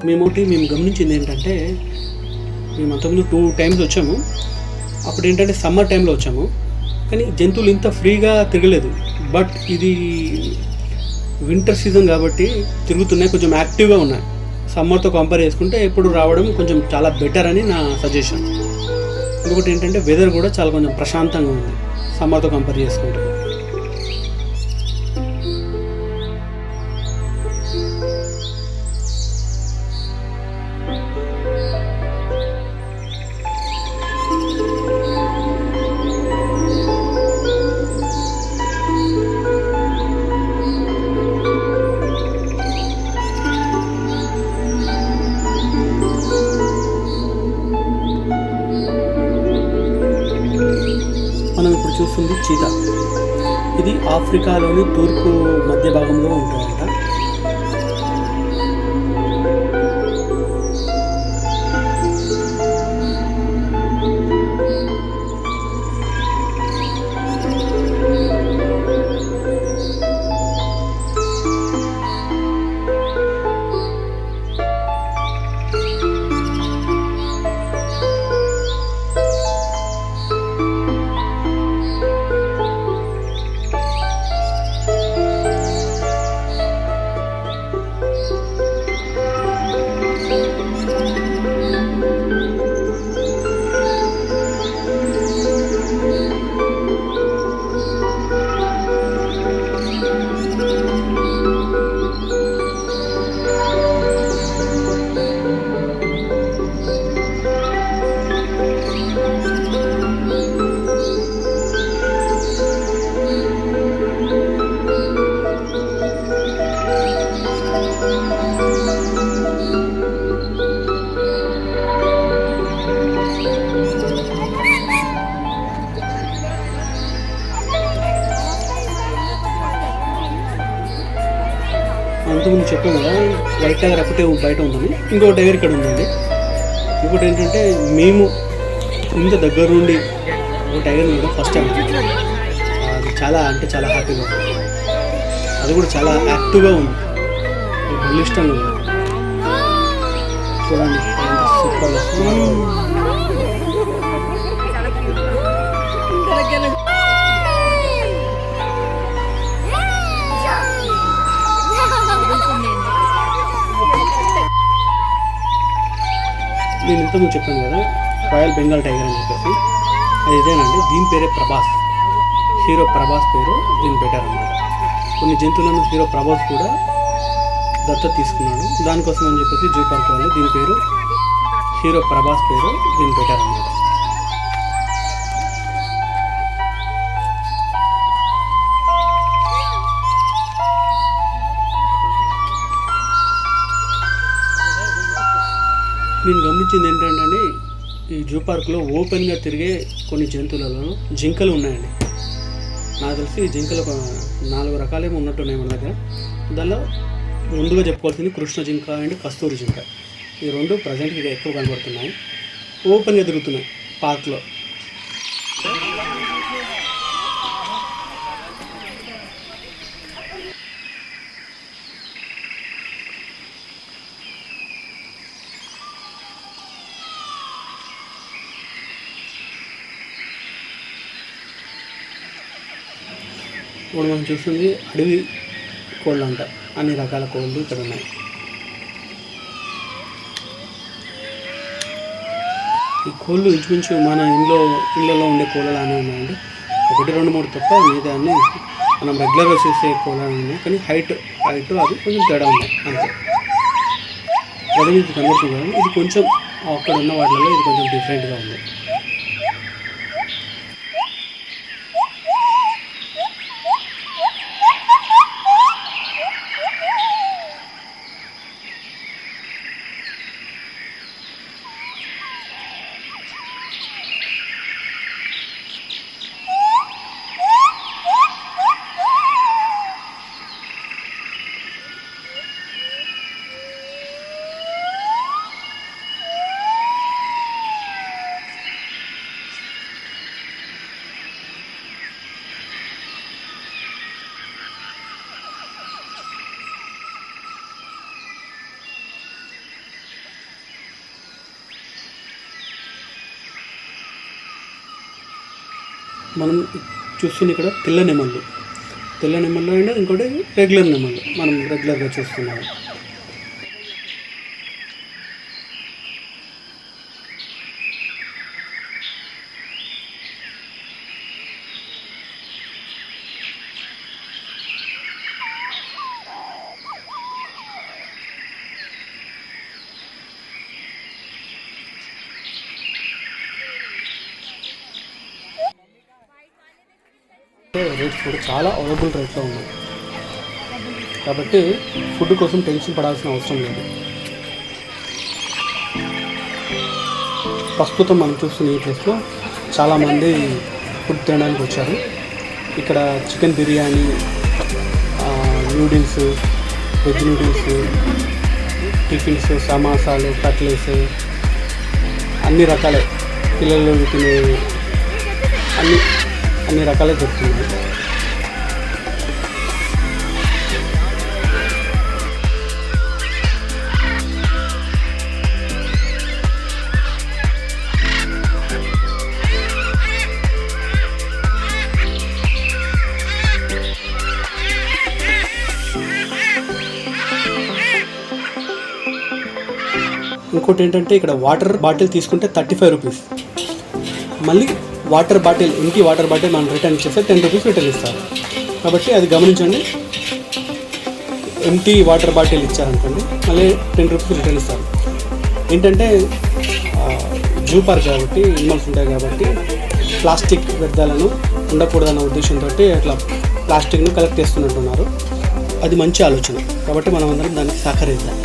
మేము గమనించింది ఏంటంటే, మేము అంతకుముందు 2 టైమ్స్ వచ్చాము. అప్పుడు ఏంటంటే సమ్మర్ టైంలో వచ్చాము, కానీ జంతువులు ఇంత ఫ్రీగా తిరగలేదు. బట్ ఇది వింటర్ సీజన్ కాబట్టి తిరుగుతున్నాయి, కొంచెం యాక్టివ్గా ఉన్నాయి. సమ్మర్తో కంపేర్ చేసుకుంటే ఎప్పుడు రావడం కొంచెం చాలా బెటర్ అని నా సజెషన్. ఇంకొకటి ఏంటంటే వెదర్ కూడా చాలా కొంచెం ప్రశాంతంగా ఉంది సమ్మర్తో కంపేర్ చేసుకుంటే. మనం ఇప్పుడు చూస్తుంది చీతా. ఇది ఆఫ్రికాలోని తూర్పు మధ్య భాగంలో ఉంటాయంట. అంతకుముందు చెప్పాము కదా, వైట్ టైగర్ ఒకటే బయట ఉందని, ఇంకో టైగర్ ఇక్కడ ఉందండి. ఇంకోటి ఏంటంటే మేము ఇంత దగ్గర నుండి ఒక టైగర్ ఉండడం ఫస్ట్ టైం. అది చాలా అంటే చాలా హ్యాపీగా ఉంది. అది కూడా చాలా యాక్టివ్గా ఉంది, బలిష్టంగా ఉంది. చూడండి సూపర్. నేను ఇంతకుముందు చెప్పాను కదా రాయల్ బెంగాల్ టైగర్ అని చెప్పేసి, అది ఇదేనండి. దీని పేరే ప్రభాస్, హీరో ప్రభాస్ పేరు దీన్ని పెట్టారన్నమాట. కొన్ని జంతువులను హీరో ప్రభాస్ కూడా దత్తత తీసుకున్నాడు. దానికోసం అని చెప్పేసి జూ పార్క్ వాళ్ళు దీని పేరు హీరో ప్రభాస్ పేరు దీన్ని పెట్టారన్నమాట. నేను గమనించింది ఏంటంటే ఈ జూ పార్క్లో ఓపెన్గా తిరిగే కొన్ని జంతువులలో జింకలు ఉన్నాయండి. నాకు తెలిసి ఈ జింకలు ఒక 4 రకాలేమో ఉన్నట్టున్నాయి మన దగ్గర. దానిలో ముందుగా చెప్పుకోవాల్సింది కృష్ణ జింక అండ్ కస్తూరి జింక. ఈ 2 ప్రజెంట్గా ఎక్కువ కనబడుతున్నాయి, ఓపెన్గా తిరుగుతున్నాయి పార్క్లో. ఇప్పుడు మనం చూస్తుంది అడవి కోళ్ళు అంట. అన్ని రకాల కోళ్ళు ఇక్కడ ఉన్నాయి. ఈ కోళ్ళు ఇంచుమించు మన ఇళ్ళలో ఉండే కోళ్ళలానే ఉన్నాయండి. 1, 2, 3 తప్ప మిగతా అన్నీ మనం రెగ్యులర్గా చూసే కోళ్ళని ఉన్నాయి, కానీ హైట్ అది కొంచెం తేడా ఉన్నాయి అంతే. అది మీకు కనబడుతుంది కదా, ఇది కొంచెం అక్కడ ఉన్న వాటిలో ఇది కొంచెం డిఫరెంట్గా ఉంది. మనం చూస్తుంది ఇక్కడ తెల్ల నెమళ్ళు అండ్ ఇంకోటి రెగ్యులర్ నెమళ్ళు మనం రెగ్యులర్గా చూస్తున్నాము. రేట్స్ కూడా చాలా అవైలబుల్ రేట్లో ఉన్నాయి కాబట్టి ఫుడ్ కోసం టెన్షన్ పడాల్సిన అవసరం లేదు. ప్రస్తుతం మనం చూస్తున్న ఈ ప్లేస్లో చాలామంది ఫుడ్ తినడానికి వచ్చారు. ఇక్కడ chicken biryani, noodles, veg noodles, tiffins, సమోసాలు, కట్లెట్స్ అన్ని రకాలే పిల్లలు తినే అన్ని రకాలే దొరుకుతున్నాయి. ఇంకోటి ఏంటంటే ఇక్కడ వాటర్ బాటిల్ తీసుకుంటే 35 రూపీస్, మళ్ళీ వాటర్ బాటిల్ ఇంటి వాటర్ బాటిల్ మనం రిటర్న్ ఇచ్చేస్తే 10 రూపీస్ రిటర్న్ ఇస్తారు. కాబట్టి అది గమనించండి. ఎంటీ వాటర్ బాటిల్ ఇచ్చారనుకోండి మళ్ళీ 10 రూపీస్ రిటర్న్ ఇస్తారు. ఏంటంటే జూ పార్క్ కాబట్టి ఎనిమల్స్ ఉంటాయి కాబట్టి ప్లాస్టిక్ వ్యర్థాలను ఉండకూడదన్న ఉద్దేశంతో అట్లా ప్లాస్టిక్ను కలెక్ట్ చేస్తున్నట్టున్నారు. అది మంచి ఆలోచన కాబట్టి మనం అందరం దానికి సహకరిద్దాం.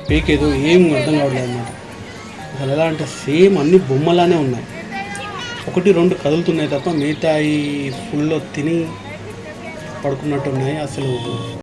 పేక్ ఏదో ఏం అర్థం కావట్లేదు అన్నమాట. అసలు ఎలా అంటే సేమ్ అన్ని బొమ్మలానే ఉన్నాయి, 1-2 కదులుతున్నాయి తప్ప మిగతా ఈ ఫుల్లో తిని పడుకున్నట్టు ఉన్నాయి. అసలు